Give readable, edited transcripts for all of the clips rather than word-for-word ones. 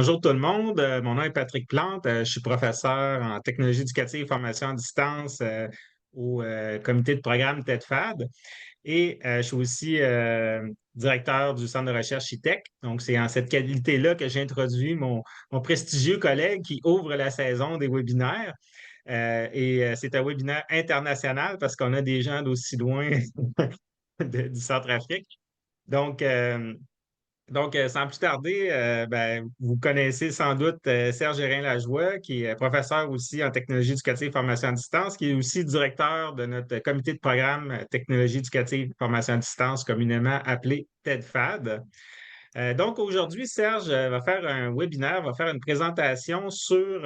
Bonjour tout le monde, mon nom est Patrick Plante, je suis professeur en technologie éducative et formation à distance au comité de programme TEDFAD et je suis aussi directeur du centre de recherche ITEC. Donc, c'est en cette qualité-là que j'ai introduit mon prestigieux collègue qui ouvre la saison des webinaires. C'est un webinaire international parce qu'on a des gens d'aussi loin du Centrafrique. Donc, sans plus tarder, vous connaissez sans doute Serge Hérin-Lajoie, qui est professeur aussi en technologie éducative et formation à distance, qui est aussi directeur de notre comité de programme technologie éducative et formation à distance, communément appelé TEDFAD. Donc, aujourd'hui, Serge va faire un webinaire, va faire une présentation sur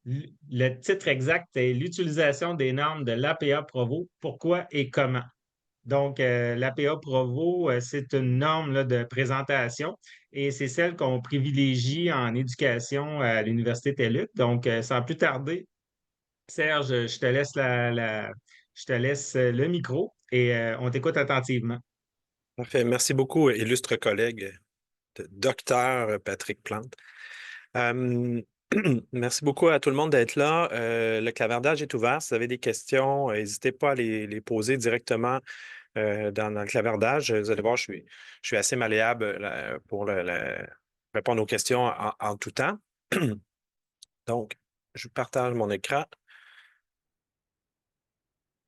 le titre exact est l'utilisation des normes de l'APA Provo, pourquoi et comment. Donc, l'APA Provo, c'est une norme là, de présentation et c'est celle qu'on privilégie en éducation à l'Université TELUC. Donc, sans plus tarder, Serge, je te laisse le micro et on t'écoute attentivement. Parfait. Merci beaucoup, illustre collègue, docteur Patrick Plante. Euh, Merci beaucoup à tout le monde d'être là. Le clavardage est ouvert. Si vous avez des questions, n'hésitez pas à les poser directement dans le clavardage. Vous allez voir, je suis assez malléable pour répondre aux questions en tout temps. Donc, je partage mon écran.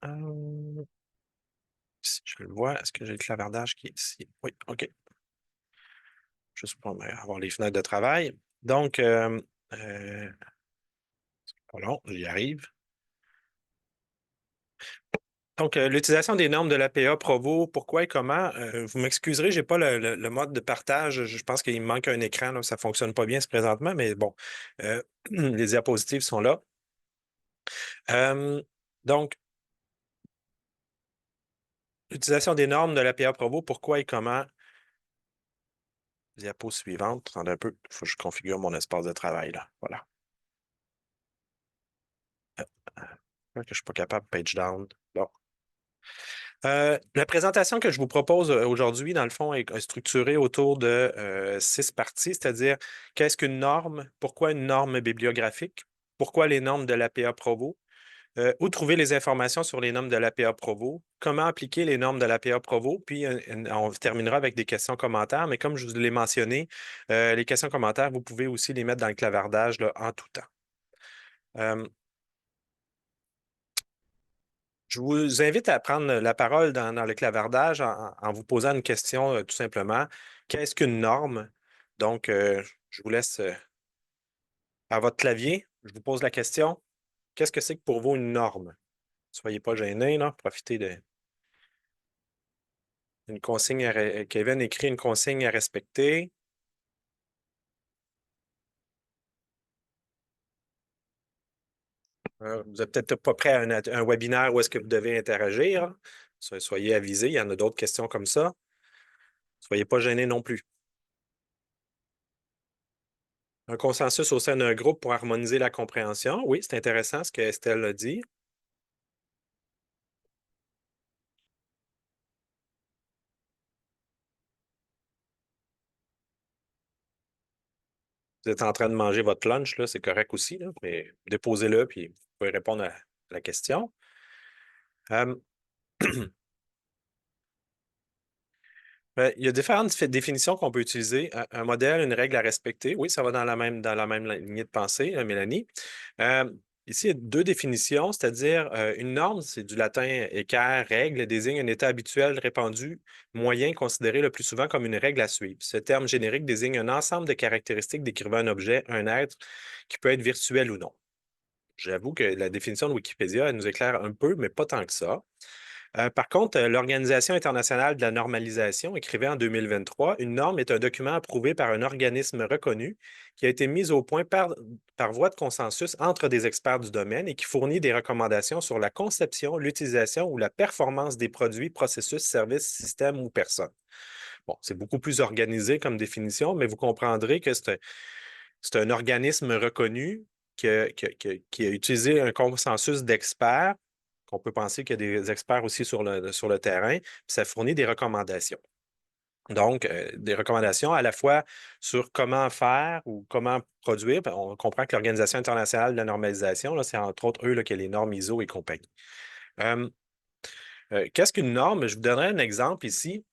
Euh, Si je le vois, est-ce que j'ai le clavardage qui est ici? Oui, OK. Juste pour avoir les fenêtres de travail. Donc, euh, pardon, j'y arrive. Donc, l'utilisation des normes de l'APA Provo, pourquoi et comment? Vous m'excuserez, je n'ai pas le mode de partage. Je pense qu'il me manque un écran, là, ça ne fonctionne pas bien présentement, mais bon, euh, les diapositives sont là. Euh, donc, l'utilisation des normes de l'APA Provo, pourquoi et comment? Diapo suivante, attendez un peu, il faut que je configure mon espace de travail, là. Voilà. Que je ne suis pas capable, page down. Bon. La présentation que je vous propose aujourd'hui, dans le fond, est structurée autour de 6 parties, c'est-à-dire qu'est-ce qu'une norme, pourquoi une norme bibliographique, pourquoi les normes de l'APA Provo, où trouver les informations sur les normes de l'APA Provo, comment appliquer les normes de l'APA Provo, puis on terminera avec des questions-commentaires, mais comme je vous l'ai mentionné, les questions-commentaires, vous pouvez aussi les mettre dans le clavardage là, en tout temps. Je vous invite à prendre la parole dans le clavardage en vous posant une question tout simplement. Qu'est-ce qu'une norme? Donc, je vous laisse à votre clavier. Je vous pose la question. Qu'est-ce que c'est que pour vous une norme? Ne soyez pas gênés, là. Profitez d'une consigne. Kevin écrit une consigne à respecter. Vous n'êtes peut-être pas prêt à un webinaire où est-ce que vous devez interagir. Soyez avisés, il y en a d'autres questions comme ça. Ne soyez pas gênés non plus. Un consensus au sein d'un groupe pour harmoniser la compréhension. Oui, c'est intéressant ce que Estelle a dit. Vous êtes en train de manger votre lunch, là, c'est correct aussi, là, mais déposez-le, puis vous pouvez répondre à la question. Euh, il y a différentes définitions qu'on peut utiliser. Un modèle, une règle à respecter. Oui, ça va dans la même lignée de pensée, Mélanie. Euh, Ici, il y a 2 définitions, c'est-à-dire une norme, c'est du latin équerre, règle, désigne un état habituel répandu, moyen, considéré le plus souvent comme une règle à suivre. Ce terme générique désigne un ensemble de caractéristiques décrivant un objet, un être, qui peut être virtuel ou non. J'avoue que la définition de Wikipédia, elle nous éclaire un peu, mais pas tant que ça. Par contre, l'Organisation internationale de la normalisation écrivait en 2023, une norme est un document approuvé par un organisme reconnu qui a été mis au point par voie de consensus entre des experts du domaine et qui fournit des recommandations sur la conception, l'utilisation ou la performance des produits, processus, services, systèmes ou personnes. Bon, c'est beaucoup plus organisé comme définition, mais vous comprendrez que c'est un organisme reconnu qui a utilisé un consensus d'experts, qu'on peut penser qu'il y a des experts aussi sur le terrain, puis ça fournit des recommandations. Donc, des recommandations à la fois sur comment faire ou comment produire. On comprend que l'Organisation internationale de la normalisation, là, c'est entre autres eux là, qui a les normes ISO et compagnie. Euh, Qu'est-ce qu'une norme? Je vous donnerai un exemple ici.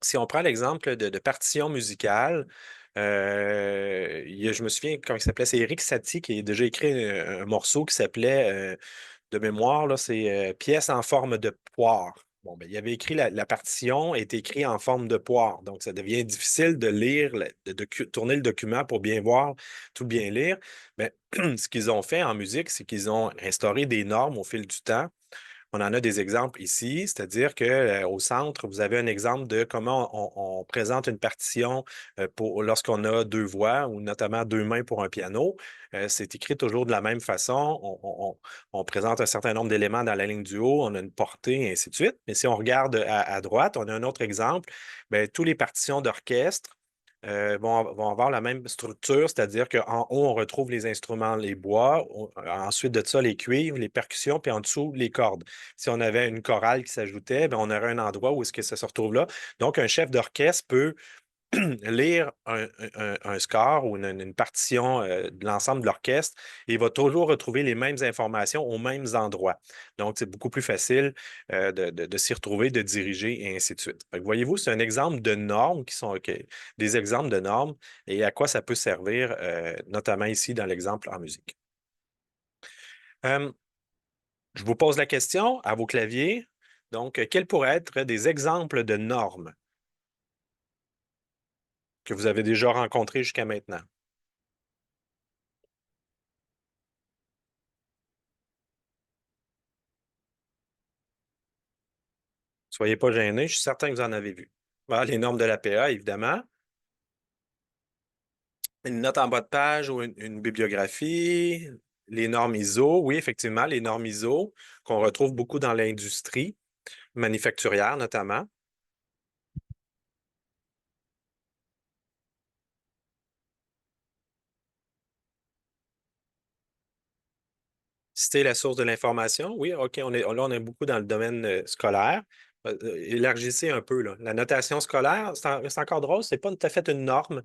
Si on prend l'exemple de partition musicale, je me souviens comment il s'appelait, c'est Eric Satie qui a déjà écrit un morceau qui s'appelait, de mémoire, là, c'est Pièce en forme de poire. Bon, ben, il avait écrit la partition est écrite en forme de poire. Donc, ça devient difficile de lire, tourner le document pour bien voir, tout bien lire. Mais ce qu'ils ont fait en musique, c'est qu'ils ont instauré des normes au fil du temps. On en a des exemples ici, c'est-à-dire qu'au centre, vous avez un exemple de comment on présente une partition lorsqu'on a deux voix ou notamment deux mains pour un piano. C'est écrit toujours de la même façon. On présente un certain nombre d'éléments dans la ligne du haut, on a une portée, et ainsi de suite. Mais si on regarde à droite, on a un autre exemple. Bien, tous les partitions d'orchestre vont avoir la même structure, c'est-à-dire qu'en haut, on retrouve les instruments, les bois, ensuite de ça, les cuivres, les percussions, puis en dessous, les cordes. Si on avait une chorale qui s'ajoutait, bien, on aurait un endroit où est-ce que ça se retrouve là. Donc, un chef d'orchestre peut lire un score ou une partition de l'ensemble de l'orchestre et il va toujours retrouver les mêmes informations aux mêmes endroits. Donc, c'est beaucoup plus facile de s'y retrouver, de diriger et ainsi de suite. Fait que voyez-vous, c'est un exemple de normes qui sont des exemples de normes et à quoi ça peut servir, notamment ici dans l'exemple en musique. Euh, je vous pose la question à vos claviers. Donc, quels pourraient être des exemples de normes que vous avez déjà rencontrés jusqu'à maintenant? Soyez pas gênés, je suis certain que vous en avez vu. Ah, les normes de l'APA, évidemment. Une note en bas de page ou une bibliographie. Les normes ISO, oui, effectivement, les normes ISO qu'on retrouve beaucoup dans l'industrie manufacturière notamment. Citer la source de l'information, oui, OK, là, on est beaucoup dans le domaine scolaire. Élargissez un peu, là. La notation scolaire, c'est encore drôle, c'est pas tout à fait une norme.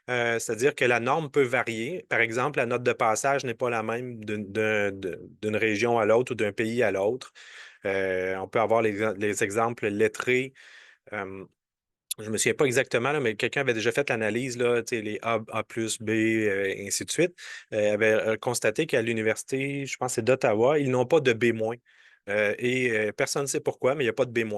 C'est-à-dire que la norme peut varier. Par exemple, la note de passage n'est pas la même d'une région à l'autre ou d'un pays à l'autre. On peut avoir les exemples lettrés. Euh, je ne me souviens pas exactement, là, mais quelqu'un avait déjà fait l'analyse, là, tu sais, les A plus, B, et ainsi de suite. Avait constaté qu'à l'université, je pense que c'est d'Ottawa, ils n'ont pas de B-. Personne ne sait pourquoi, mais il n'y a pas de B-.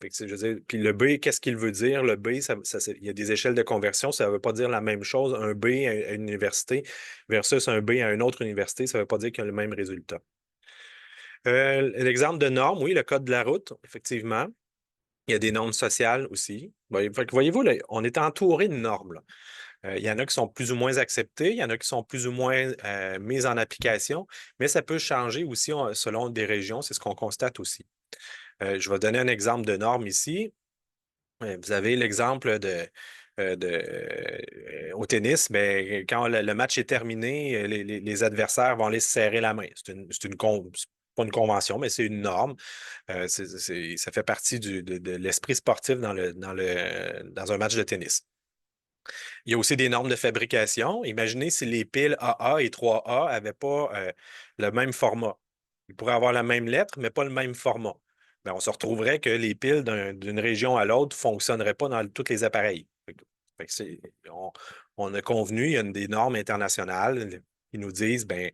Fait que je veux dire, puis le B, qu'est-ce qu'il veut dire? Le B, il y a des échelles de conversion, ça ne veut pas dire la même chose. Un B à une université versus un B à une autre université, ça ne veut pas dire qu'il y a le même résultat. L'exemple de normes, oui, le code de la route, effectivement. Il y a des normes sociales aussi. Fait que voyez-vous, là, on est entouré de normes, là. Il y en a qui sont plus ou moins acceptées, il y en a qui sont plus ou moins mises en application, mais ça peut changer aussi selon des régions, c'est ce qu'on constate aussi. Je vais donner un exemple de norme ici. Vous avez l'exemple au tennis, mais quand le match est terminé, les adversaires vont aller se serrer la main. C'est pas une convention, mais c'est une norme. Ça fait partie de l'esprit sportif dans un match de tennis. Il y a aussi des normes de fabrication. Imaginez si les piles AA et 3A n'avaient pas le même format. Ils pourraient avoir la même lettre, mais pas le même format. Ben, on se retrouverait que les piles d'une région à l'autre ne fonctionneraient pas dans tous les appareils. Fait que on a convenu, il y a des normes internationales qui nous disent ben,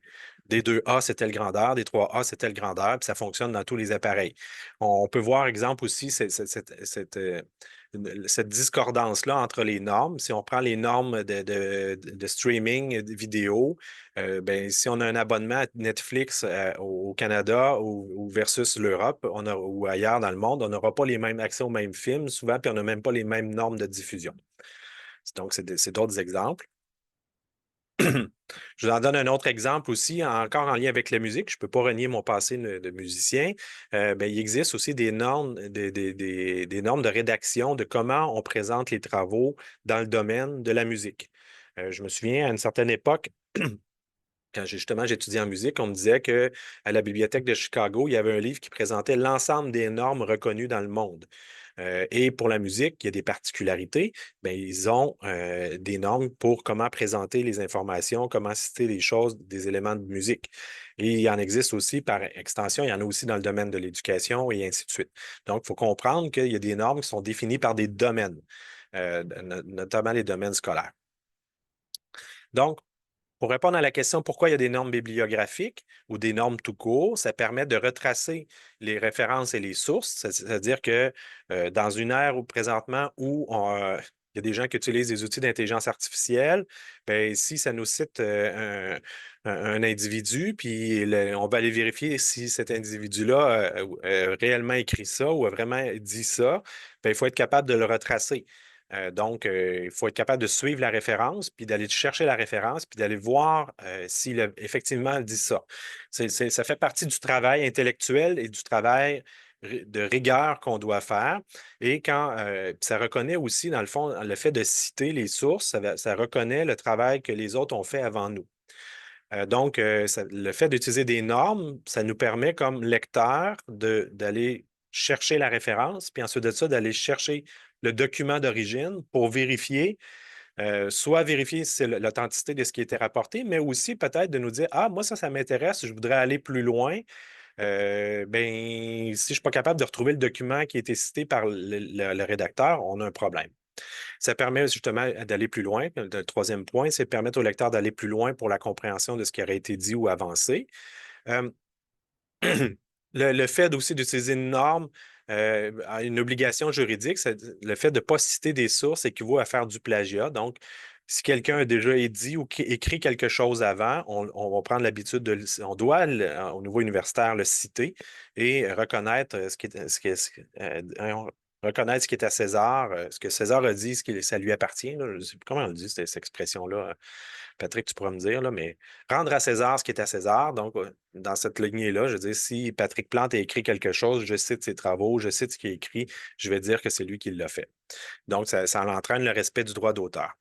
des 2A, c'est telle grandeur, des 3A, c'est telle grandeur, puis ça fonctionne dans tous les appareils. On peut voir, exemple, aussi, cette discordance-là entre les normes. Si on prend les normes de streaming vidéo, ben, si on a un abonnement à Netflix au Canada ou versus l'Europe ou ailleurs dans le monde, on n'aura pas les mêmes accès aux mêmes films souvent, puis on n'a même pas les mêmes normes de diffusion. Donc, c'est d'autres exemples. Je vous en donne un autre exemple aussi, encore en lien avec la musique. Je ne peux pas renier mon passé de musicien. Ben, il existe aussi des normes, des normes de rédaction de comment on présente les travaux dans le domaine de la musique. Je me souviens, à une certaine époque, quand justement j'étudiais en musique, on me disait qu'à la Bibliothèque de Chicago, il y avait un livre qui présentait l'ensemble des normes reconnues dans le monde. Et pour la musique, il y a des particularités. Bien, ils ont des normes pour comment présenter les informations, comment citer les choses, des éléments de musique. Et il y en existe aussi par extension, il y en a aussi dans le domaine de l'éducation et ainsi de suite. Donc, il faut comprendre qu'il y a des normes qui sont définies par des domaines, notamment les domaines scolaires. Donc, pour répondre à la question pourquoi il y a des normes bibliographiques ou des normes tout court, ça permet de retracer les références et les sources. C'est-à-dire que dans une ère où présentement où il y a des gens qui utilisent des outils d'intelligence artificielle, bien, si ça nous cite un individu, puis on va aller vérifier si cet individu-là a réellement écrit ça ou a vraiment dit ça, bien, il faut être capable de le retracer. Donc, il faut être capable de suivre la référence, puis d'aller chercher la référence, puis d'aller voir s'il a effectivement dit ça. Ça fait partie du travail intellectuel et du travail de rigueur qu'on doit faire. Et quand ça reconnaît aussi, dans le fond, le fait de citer les sources, ça reconnaît le travail que les autres ont fait avant nous. Donc, le fait d'utiliser des normes, ça nous permet comme lecteur d'aller chercher la référence, puis ensuite de ça, d'aller chercher le document d'origine pour vérifier, soit vérifier si c'est l'authenticité de ce qui était rapporté, mais aussi peut-être de nous dire, ah, moi, ça m'intéresse, je voudrais aller plus loin. Ben, si je ne suis pas capable de retrouver le document qui a été cité par le rédacteur, on a un problème. Ça permet justement d'aller plus loin. Le troisième point, c'est de permettre au lecteur d'aller plus loin pour la compréhension de ce qui aurait été dit ou avancé. Euh, le fait aussi d'utiliser une norme, une obligation juridique, le fait de ne pas citer des sources équivaut à faire du plagiat. Donc, si quelqu'un a déjà dit ou écrit quelque chose avant, on va prendre l'habitude on doit, au niveau universitaire, le citer et reconnaître reconnaître ce qui est à César, ce que César a dit, ça lui appartient. Là. Je ne sais plus comment on le dit, cette expression-là. Patrick, tu pourras me dire, là, mais rendre à César ce qui est à César. Donc, dans cette lignée-là, je veux dire, si Patrick Plante a écrit quelque chose, je cite ses travaux, je cite ce qu'il a écrit, je vais dire que c'est lui qui l'a fait. Donc, ça entraîne le respect du droit d'auteur.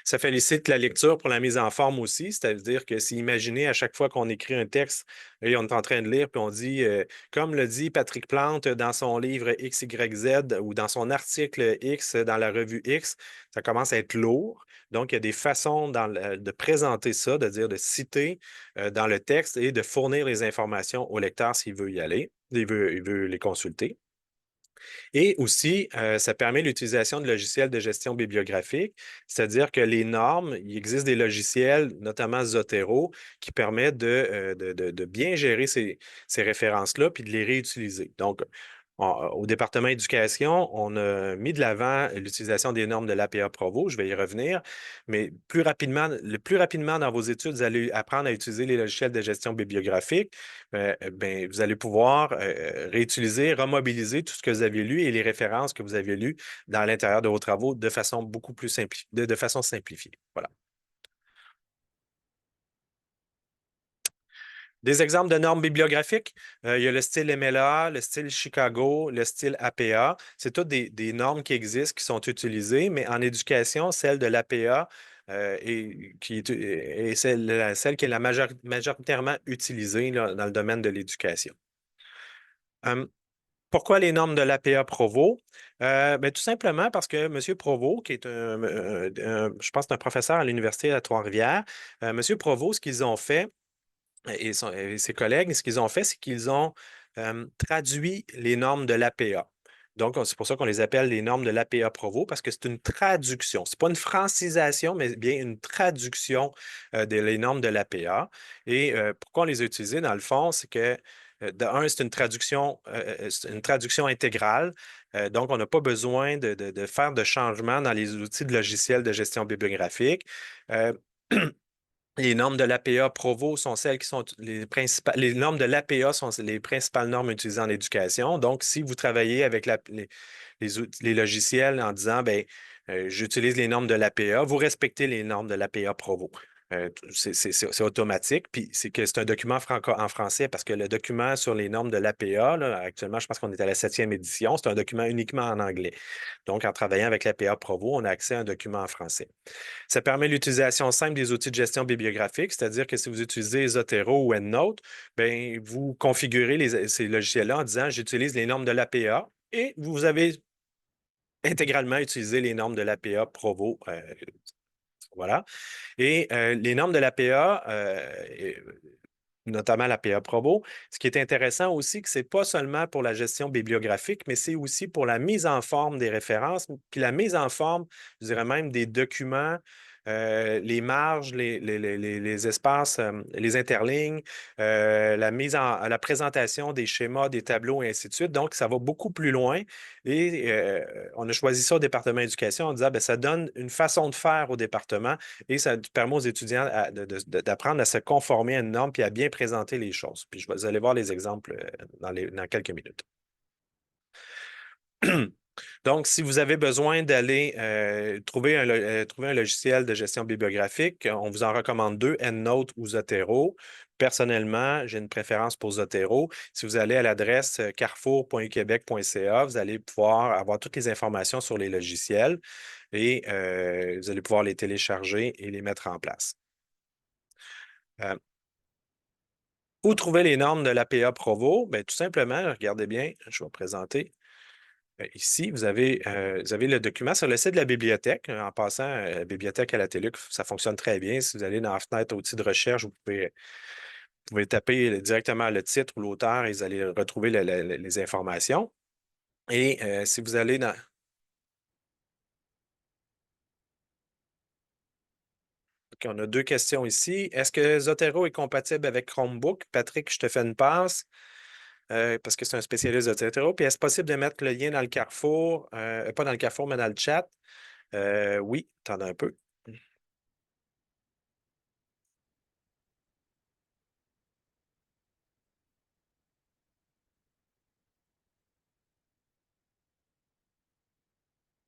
Ça félicite la lecture pour la mise en forme aussi, c'est-à-dire que si imaginez à chaque fois qu'on écrit un texte et on est en train de lire, puis on dit, comme le dit Patrick Plante dans son livre XYZ ou dans son article X dans la revue X, ça commence à être lourd. Donc, il y a des façons de présenter ça, de dire, de citer dans le texte et de fournir les informations au lecteur s'il veut y aller, il veut les consulter. Et aussi, ça permet l'utilisation de logiciels de gestion bibliographique, c'est-à-dire que les normes, il existe des logiciels, notamment Zotero, qui permettent de bien gérer ces références-là puis de les réutiliser. Donc, au département éducation, on a mis de l'avant l'utilisation des normes de l'APA Provo, je vais y revenir, mais le plus rapidement dans vos études, vous allez apprendre à utiliser les logiciels de gestion bibliographique. Ben, vous allez pouvoir réutiliser, remobiliser tout ce que vous avez lu et les références que vous avez lues dans l'intérieur de vos travaux de façon beaucoup plus de façon simplifiée. Voilà. Des exemples de normes bibliographiques, il y a le style MLA, le style Chicago, le style APA. C'est toutes des normes qui existent, qui sont utilisées, mais en éducation, celle de l'APA est celle qui est majoritairement utilisée là, dans le domaine de l'éducation. Pourquoi les normes de l'APA Provo? Ben, tout simplement parce que M. Provo, qui est je pense, un professeur à l'Université de Trois-Rivières, M. Provo, ce qu'ils ont fait, et ses collègues, ce qu'ils ont fait, c'est qu'ils ont traduit les normes de l'APA. Donc, c'est pour ça qu'on les appelle les normes de l'APA Provo, parce que c'est une traduction. Ce n'est pas une francisation, mais bien une traduction des normes de l'APA. Et pourquoi on les a utilisées, dans le fond, c'est que, de un, c'est une traduction intégrale. Donc, on n'a pas besoin de faire de changements dans les outils de logiciels de gestion bibliographique. Les normes de l'APA Provo sont celles qui sont les principales. Les normes de l'APA sont les principales normes utilisées en éducation. Donc, si vous travaillez avec les logiciels en disant, ben, j'utilise les normes de l'APA, vous respectez les normes de l'APA Provo. C'est automatique. Puis c'est un document en français parce que le document sur les normes de l'APA, là, actuellement, je pense qu'on est à la 7e édition, c'est un document uniquement en anglais. Donc, en travaillant avec l'APA Provo, on a accès à un document en français. Ça permet l'utilisation simple des outils de gestion bibliographique, c'est-à-dire que si vous utilisez Zotero ou EndNote, bien, vous configurez ces logiciels-là en disant j'utilise les normes de l'APA et vous avez intégralement utiliser les normes de l'APA Provo. Voilà. Et les normes de l'APA, notamment l'APA Provo, ce qui est intéressant aussi, que ce n'est pas seulement pour la gestion bibliographique, mais c'est aussi pour la mise en forme des références, puis la mise en forme, je dirais même, des documents, les marges, les espaces, les interlignes, la présentation des schémas, des tableaux, et ainsi de suite. Donc, ça va beaucoup plus loin. Et on a choisi ça au département d'éducation en disant, bien, ça donne une façon de faire au département et ça permet aux étudiants d'apprendre à se conformer à une norme puis à bien présenter les choses. Puis vous allez voir les exemples dans quelques minutes. Donc, si vous avez besoin d'aller trouver un logiciel de gestion bibliographique, on vous en recommande deux, EndNote ou Zotero. Personnellement, j'ai une préférence pour Zotero. Si vous allez à l'adresse carrefour.uquebec.ca, vous allez pouvoir avoir toutes les informations sur les logiciels et vous allez pouvoir les télécharger et les mettre en place. Où trouver les normes de l'APA Provo? Bien, tout simplement, regardez bien, je vais présenter. Ici, vous avez le document sur le site de la bibliothèque. En passant, la bibliothèque à la TELUC, ça fonctionne très bien. Si vous allez dans la fenêtre outil de recherche, vous pouvez taper directement le titre ou l'auteur et vous allez retrouver les informations. Et si vous allez dans... OK, on a deux questions ici. Est-ce que Zotero est compatible avec Chromebook? Patrick, je te fais une passe. Parce que c'est un spécialiste de Zotero. Puis est-ce possible de mettre le lien dans le Carrefour, pas dans le Carrefour, mais dans le chat? Oui, t'en as un peu.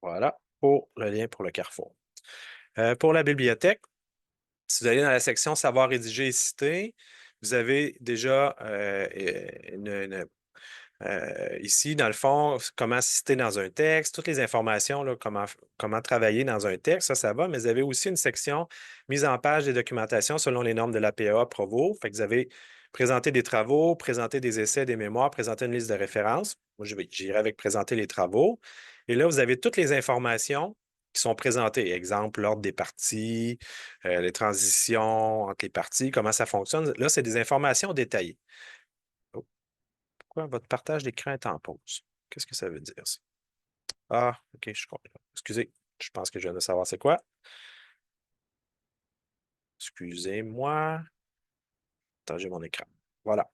Voilà, pour le lien pour le Carrefour. Pour la bibliothèque, si vous allez dans la section Savoir rédiger et citer, vous avez déjà ici, dans le fond, comment citer dans un texte, toutes les informations, là, comment travailler dans un texte, ça va, mais vous avez aussi une section mise en page des documentations selon les normes de l'APA Provo. Fait que vous avez présenté des travaux, présenté des essais, des mémoires, présenté une liste de références. Moi, j'irai avec présenter les travaux. Et là, vous avez toutes les informations qui sont présentées. Exemple, l'ordre des parties, les transitions entre les parties, comment ça fonctionne. Là, c'est des informations détaillées. Pourquoi votre partage d'écran est en pause? Qu'est-ce que ça veut dire, ça? Ah, OK, je comprends. Excusez, je pense que je viens de savoir c'est quoi. Excusez-moi. Attends, j'ai mon écran. Voilà.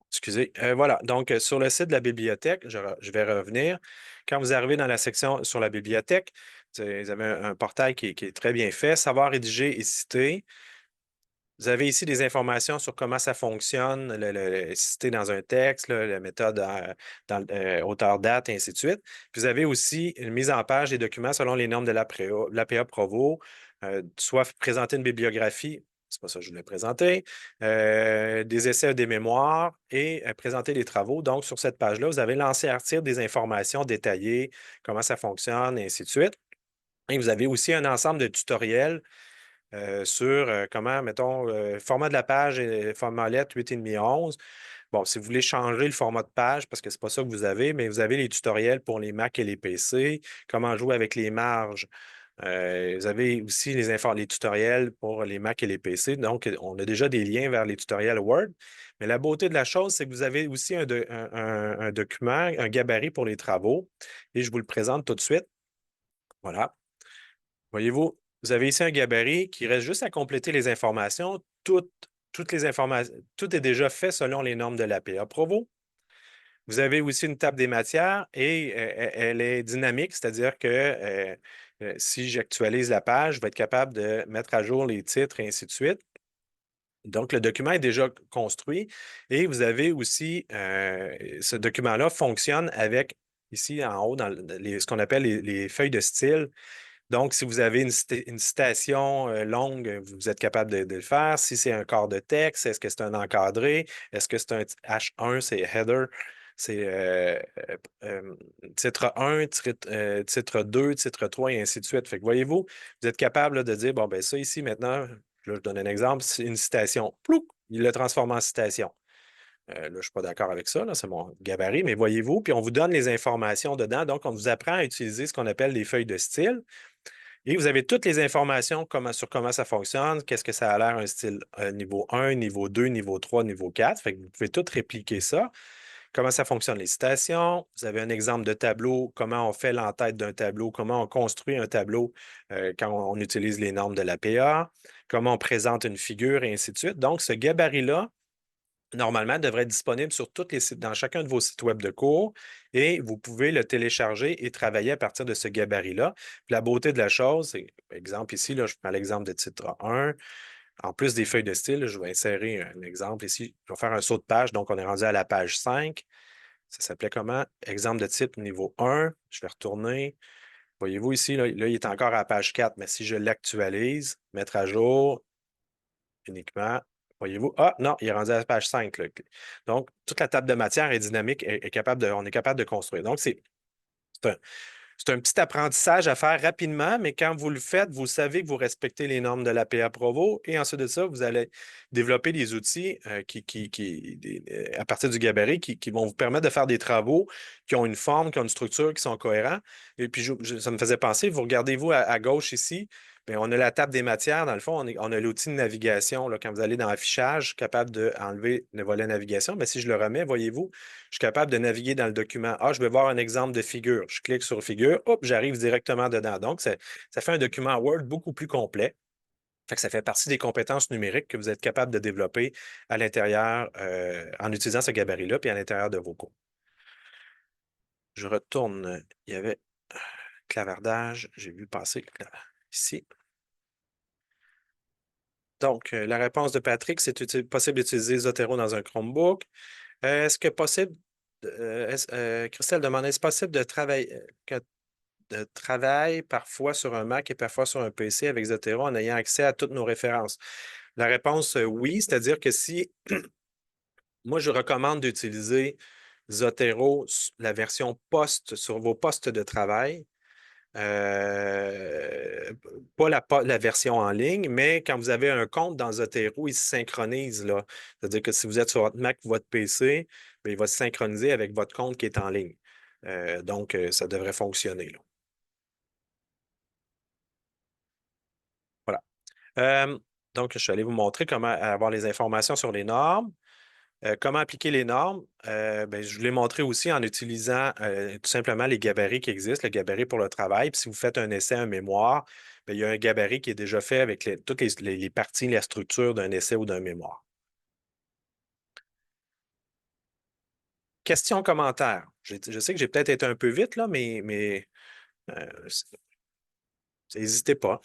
Excusez. Voilà. Donc, sur le site de la bibliothèque, je vais revenir. Quand vous arrivez dans la section sur la bibliothèque, vous avez un portail qui est très bien fait. Savoir rédiger et citer. Vous avez ici des informations sur comment ça fonctionne, citer dans un texte, la méthode auteur-date, et ainsi de suite. Puis vous avez aussi une mise en page des documents selon les normes de l'APA Provo, soit présenter une bibliographie, c'est pas ça que je voulais présenter, des essais, des mémoires et présenter les travaux. Donc, sur cette page-là, vous avez lancé à partir des informations détaillées, comment ça fonctionne, et ainsi de suite. Et vous avez aussi un ensemble de tutoriels sur comment, mettons, format de la page et format lettre 8,5 11. Bon, si vous voulez changer le format de page, parce que ce n'est pas ça que vous avez, mais vous avez les tutoriels pour les Mac et les PC, comment jouer avec les marges. Vous avez aussi les tutoriels pour les Mac et les PC. Donc, on a déjà des liens vers les tutoriels Word. Mais la beauté de la chose, c'est que vous avez aussi un document, un gabarit pour les travaux. Et je vous le présente tout de suite. Voilà. Voyez-vous, vous avez ici un gabarit qui reste juste à compléter les informations. Toutes les informations, tout est déjà fait selon les normes de l'APA Provo. Vous avez aussi une table des matières et elle est dynamique, c'est-à-dire que si j'actualise la page, je vais être capable de mettre à jour les titres et ainsi de suite. Donc, le document est déjà construit et vous avez aussi, ce document-là fonctionne avec, ici en haut, dans ce qu'on appelle les feuilles de style. Donc, si vous avez une citation longue, vous êtes capable de le faire. Si c'est un corps de texte, est-ce que c'est un encadré? Est-ce que c'est un H1, c'est header? C'est titre 1, titre 2, titre 3, et ainsi de suite. Fait que voyez-vous, vous êtes capable là, de dire, bon, ben ça ici, maintenant, là, je donne un exemple, c'est une citation. Plouc, il le transforme en citation. Là, je ne suis pas d'accord avec ça, là, c'est mon gabarit, mais voyez-vous, puis on vous donne les informations dedans. Donc, on vous apprend à utiliser ce qu'on appelle des feuilles de style. Et vous avez toutes les informations sur comment ça fonctionne, qu'est-ce que ça a l'air un style niveau 1, niveau 2, niveau 3, niveau 4. Fait que vous pouvez tout répliquer ça. Comment ça fonctionne les citations. Vous avez un exemple de tableau, comment on fait l'entête d'un tableau, comment on construit un tableau quand on utilise les normes de l'APA, comment on présente une figure et ainsi de suite. Donc, ce gabarit-là, normalement, devrait être disponible sur tous les sites, dans chacun de vos sites web de cours et vous pouvez le télécharger et travailler à partir de ce gabarit-là. Puis la beauté de la chose, c'est, par exemple ici, là, je prends l'exemple de titre 1. En plus des feuilles de style, je vais insérer un exemple ici. Je vais faire un saut de page, donc on est rendu à la page 5. Ça s'appelait comment? Exemple de titre niveau 1. Je vais retourner. Voyez-vous ici, là, il est encore à la page 4, mais si je l'actualise, mettre à jour uniquement, voyez-vous, ah non, il est rendu à la page 5, là. Donc, toute la table de matière est dynamique et on est capable de construire. Donc, c'est un, c'est un petit apprentissage à faire rapidement, mais quand vous le faites, vous savez que vous respectez les normes de l'APA Provo et ensuite de ça, vous allez développer des outils à partir du gabarit qui vont vous permettre de faire des travaux qui ont une forme, qui ont une structure, qui sont cohérents. Et puis, ça me faisait penser, vous regardez-vous à gauche ici, bien, on a la table des matières. Dans le fond, on a l'outil de navigation. Là, quand vous allez dans Affichage, capable d'enlever le volet navigation. Mais si je le remets, voyez-vous, je suis capable de naviguer dans le document. Ah, je vais voir un exemple de figure. Je clique sur figure, hop, j'arrive directement dedans. Donc, ça fait un document Word beaucoup plus complet. Fait que ça fait partie des compétences numériques que vous êtes capable de développer à l'intérieur en utilisant ce gabarit-là, puis à l'intérieur de vos cours. Je retourne. Il y avait clavardage. J'ai vu passer ici. Donc, la réponse de Patrick, c'est possible d'utiliser Zotero dans un Chromebook. Est-ce que possible, Christelle demande, est-ce possible de travailler parfois sur un Mac et parfois sur un PC avec Zotero en ayant accès à toutes nos références? La réponse, oui, c'est-à-dire que si moi, je recommande d'utiliser Zotero, la version post sur vos postes de travail. Euh, pas la version en ligne, mais quand vous avez un compte dans Zotero, il se synchronise là. C'est-à-dire que si vous êtes sur votre Mac ou votre PC, bien, il va se synchroniser avec votre compte qui est en ligne. Donc, ça devrait fonctionner là. Voilà. Euh, donc, je suis allé vous montrer comment avoir les informations sur les normes. Comment appliquer les normes? Ben, je vous l'ai montré aussi en utilisant tout simplement les gabarits qui existent, le gabarit pour le travail. Puis si vous faites un essai, un mémoire, ben, il y a un gabarit qui est déjà fait avec toutes les parties, la structure d'un essai ou d'un mémoire. Questions, commentaires. Je sais que j'ai peut-être été un peu vite, là, mais euh, n'hésitez pas.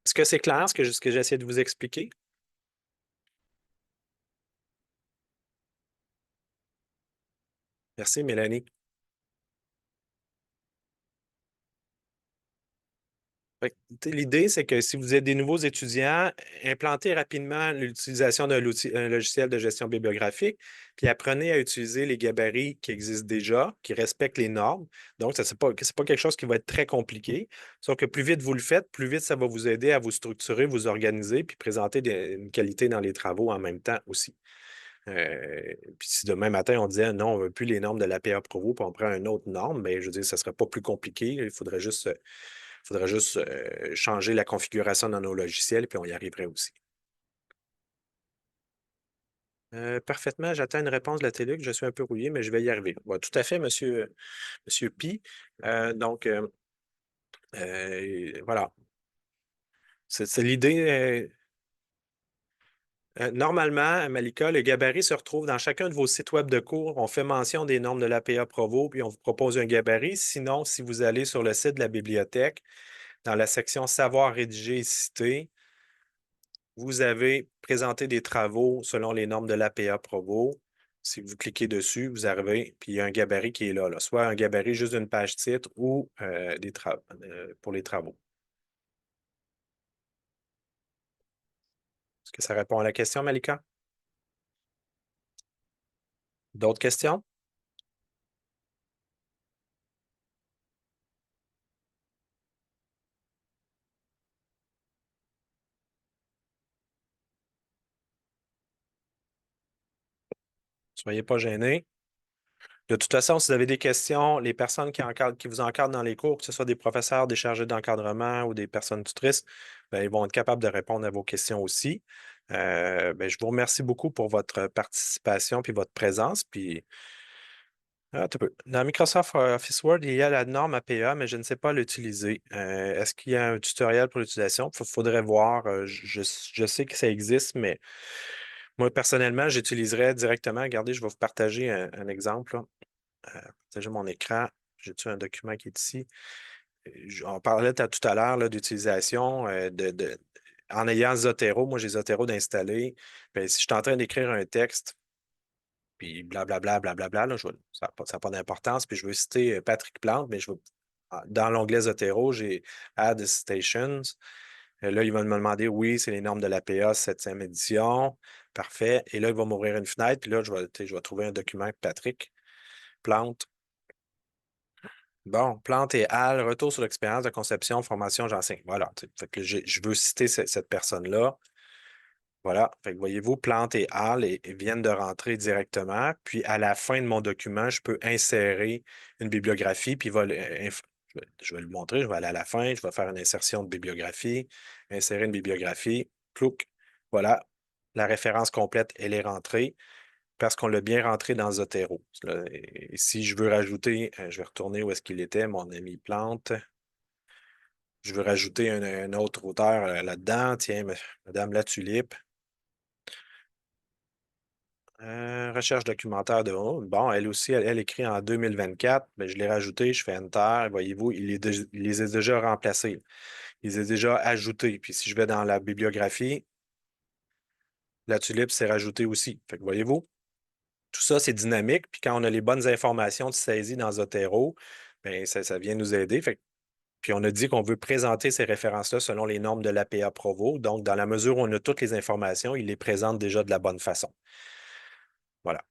Est-ce que c'est clair ce que j'ai essayé de vous expliquer? Merci, Mélanie. L'idée, c'est que si vous êtes des nouveaux étudiants, implantez rapidement l'utilisation un logiciel de gestion bibliographique, puis apprenez à utiliser les gabarits qui existent déjà, qui respectent les normes. Donc, ce n'est pas quelque chose qui va être très compliqué. Sauf que plus vite vous le faites, plus vite ça va vous aider à vous structurer, vous organiser, puis présenter une qualité dans les travaux en même temps aussi. Puis si demain matin, on disait non, on ne veut plus les normes de l'APA Provo, puis on prend une autre norme, bien, je veux dire, ça ne serait pas plus compliqué. Il faudrait juste changer la configuration dans nos logiciels, puis on y arriverait aussi. Parfaitement, j'attends une réponse de la télé, que je suis un peu rouillé, mais je vais y arriver. Ouais, tout à fait, monsieur Pi. Donc, voilà. C'est l'idée. Normalement, Malika, le gabarit se retrouve dans chacun de vos sites web de cours. On fait mention des normes de l'APA Provo, puis on vous propose un gabarit. Sinon, si vous allez sur le site de la bibliothèque, dans la section Savoir rédiger et citer, vous avez présenté des travaux selon les normes de l'APA Provo. Si vous cliquez dessus, vous arrivez, puis il y a un gabarit qui est là, soit un gabarit juste d'une page titre ou pour les travaux. Est-ce que ça répond à la question, Malika? D'autres questions? Soyez pas gênés. De toute façon, si vous avez des questions, les personnes qui vous encadrent dans les cours, que ce soit des professeurs, des chargés d'encadrement ou des personnes tutrices, ben, ils vont être capables de répondre à vos questions aussi. Ben, je vous remercie beaucoup pour votre participation puis votre présence. Puis, attends un peu. Dans Microsoft Office Word, il y a la norme APA, mais je ne sais pas l'utiliser. Est-ce qu'il y a un tutoriel pour l'utilisation? Il faudrait voir. Je sais que ça existe, mais moi, personnellement, j'utiliserais directement. Regardez, je vais vous partager un exemple, là. Partager mon écran. J'ai-tu un document qui est ici? On parlait tout à l'heure là, d'utilisation en ayant Zotero. Moi, j'ai Zotero d'installer. Ben, si je suis en train d'écrire un texte, puis blablabla, blablabla, là, ça n'a pas d'importance. Puis je veux citer Patrick Plante, mais dans l'onglet Zotero, j'ai Add Stations. Là, il va me demander, oui, c'est les normes de l'APA 7e édition. Parfait. Et là, il va m'ouvrir une fenêtre. Puis là, je vais trouver un document avec Patrick Plante. Bon, Plante et Al, retour sur l'expérience de conception, formation, j'enseigne. Voilà. Fait que je veux citer cette personne-là. Voilà. Fait que voyez-vous, Plante et Al viennent de rentrer directement. Puis à la fin de mon document, je peux insérer une bibliographie. Puis je vais le montrer. Je vais aller à la fin. Je vais faire une insertion de bibliographie. Insérer une bibliographie. Clouc. Voilà. La référence complète, elle est rentrée parce qu'on l'a bien rentré dans Zotero. Et si je veux rajouter, je vais retourner où est-ce qu'il était, mon ami Plante. Je veux rajouter un autre auteur là-dedans. Tiens, Madame La Tulipe. Recherche documentaire de haut. Bon, elle aussi, elle écrit en 2024. Ben, je l'ai rajouté, je fais Enter. Voyez-vous, il les a déjà remplacés. Il les a déjà ajoutés. Puis si je vais dans la bibliographie, La Tulipe s'est rajouté aussi. Fait que voyez-vous, tout ça, c'est dynamique. Puis quand on a les bonnes informations de saisie dans Zotero, bien, ça vient nous aider. Puis on a dit qu'on veut présenter ces références-là selon les normes de l'APA Provo. Donc, dans la mesure où on a toutes les informations, il les présente déjà de la bonne façon. Voilà.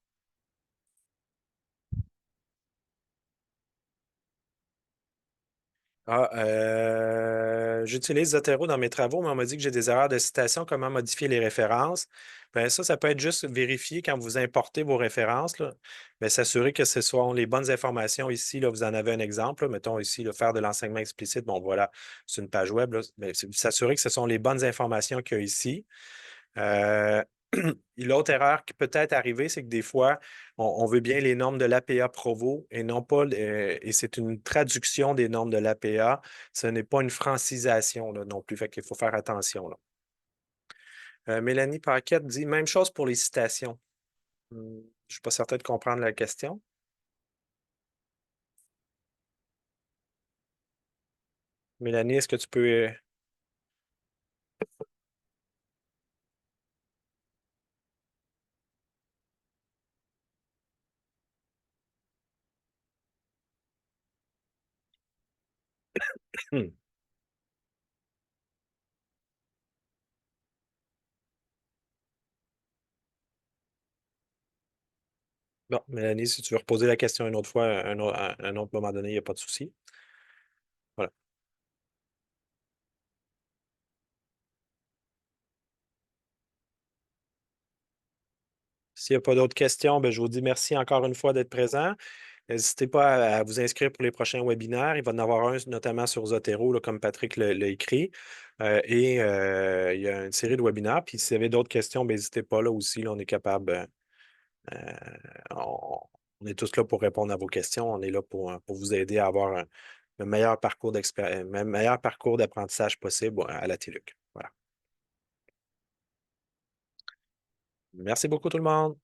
J'utilise Zotero dans mes travaux, mais on m'a dit que j'ai des erreurs de citation. Comment modifier les références? Bien, ça peut être juste vérifier quand vous importez vos références, là. Bien, s'assurer que ce sont les bonnes informations. Ici, là, vous en avez un exemple, là. Mettons ici, là, faire de l'enseignement explicite. Bon, voilà, c'est une page web, là. Bien, s'assurer que ce sont les bonnes informations qu'il y a ici. Euh, L'autre erreur qui peut être arrivée, c'est que des fois, on veut bien les normes de l'APA Provo et non pas, et c'est une traduction des normes de l'APA. Ce n'est pas une francisation là, non plus. Fait qu'il faut faire attention, là. Mélanie Paquette dit même chose pour les citations. Je ne suis pas certain de comprendre la question. Mélanie, est-ce que tu peux. Hmm. Bon, Mélanie, si tu veux reposer la question une autre fois, à un autre moment donné, il n'y a pas de souci. Voilà. S'il n'y a pas d'autres questions, ben, je vous dis merci encore une fois d'être présent. N'hésitez pas à vous inscrire pour les prochains webinaires. Il va y en avoir un notamment sur Zotero, là, comme Patrick l'a écrit. Il y a une série de webinaires. Puis s'il y avait d'autres questions, ben, n'hésitez pas là aussi. Là, on est capable. Euh, on est tous là pour répondre à vos questions. On est là pour vous aider à avoir le meilleur parcours d'apprentissage possible à la TELUC. Voilà. Merci beaucoup tout le monde.